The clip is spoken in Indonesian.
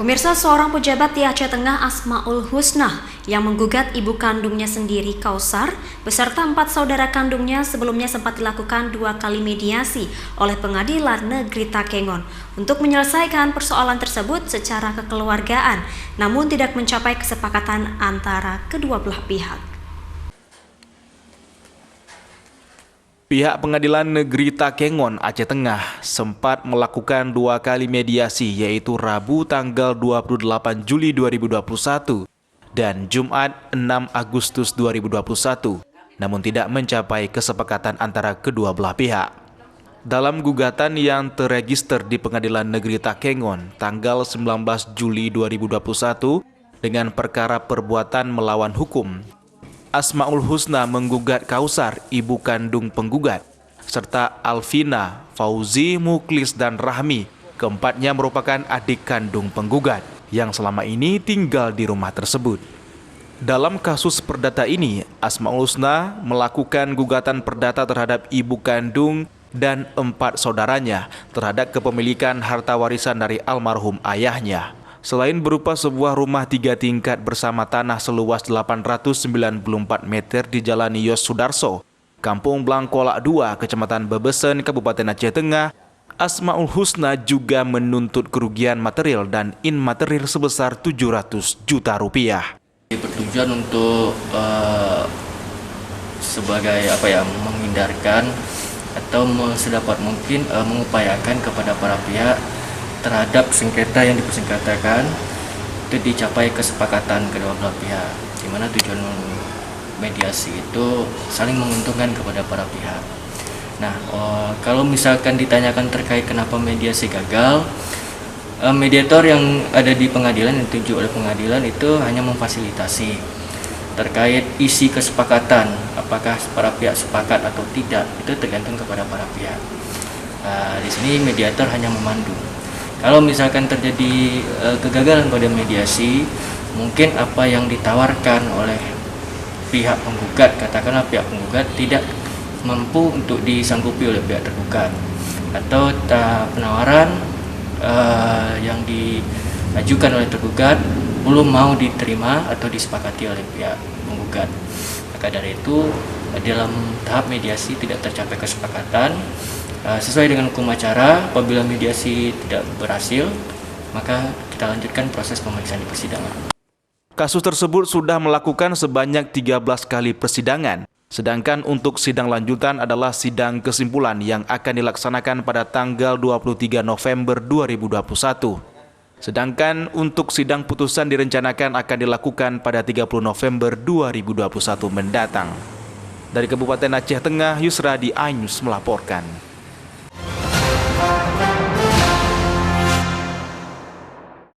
Pemirsa, seorang pejabat di Aceh Tengah, Asmaul Husnah, yang menggugat ibu kandungnya sendiri, Kausar, beserta 4 saudara kandungnya sebelumnya sempat dilakukan 2 kali mediasi oleh Pengadilan Negeri Takengon untuk menyelesaikan persoalan tersebut secara kekeluargaan, namun tidak mencapai kesepakatan antara kedua belah pihak. Pihak Pengadilan Negeri Takengon, Aceh Tengah sempat melakukan 2 kali mediasi, yaitu Rabu tanggal 28 Juli 2021 dan Jumat 6 Agustus 2021, namun tidak mencapai kesepakatan antara kedua belah pihak. Dalam gugatan yang terregister di Pengadilan Negeri Takengon tanggal 19 Juli 2021 dengan perkara perbuatan melawan hukum, Asmaul Husnah menggugat Kausar, ibu kandung penggugat, serta Alvina, Fauzi, Muklis, dan Rahmi. Keempatnya merupakan adik kandung penggugat yang selama ini tinggal di rumah tersebut. Dalam kasus perdata ini, Asmaul Husnah melakukan gugatan perdata terhadap ibu kandung dan 4 saudaranya terhadap kepemilikan harta warisan dari almarhum ayahnya. Selain berupa sebuah rumah 3 tingkat bersama tanah seluas 894 meter di Jalan Yos Sudarso, Kampung Blangkolak 2, Kecamatan Bebesen, Kabupaten Aceh Tengah, Asmaul Husnah juga menuntut kerugian material dan imaterial sebesar 700 juta rupiah. Bertujuan untuk menghindarkan atau sedapat mungkin mengupayakan kepada para pihak terhadap sengketa yang dipersengketakan itu dicapai kesepakatan kedua belah pihak, di mana tujuan mediasi itu saling menguntungkan kepada para pihak. Nah, kalau misalkan ditanyakan terkait kenapa mediasi gagal, mediator yang ada di pengadilan, yang ditunjuk oleh pengadilan itu hanya memfasilitasi terkait isi kesepakatan, apakah para pihak sepakat atau tidak, itu tergantung kepada para pihak. Di sini mediator hanya memandu. Kalau misalkan terjadi kegagalan pada mediasi, mungkin apa yang ditawarkan oleh pihak penggugat, katakanlah pihak penggugat tidak mampu untuk disanggupi oleh pihak tergugat, atau penawaran yang diajukan oleh tergugat belum mau diterima atau disepakati oleh pihak penggugat. Maka dari itu, dalam tahap mediasi tidak tercapai kesepakatan sesuai dengan hukum acara. Apabila mediasi tidak berhasil, maka kita lanjutkan proses pemeriksaan di persidangan. Kasus tersebut sudah melakukan sebanyak 13 kali persidangan, sedangkan untuk sidang lanjutan adalah sidang kesimpulan yang akan dilaksanakan pada tanggal 23 November 2021. Sedangkan untuk sidang putusan direncanakan akan dilakukan pada 30 November 2021 mendatang. Dari Kabupaten Aceh Tengah, Yusra di iNews melaporkan.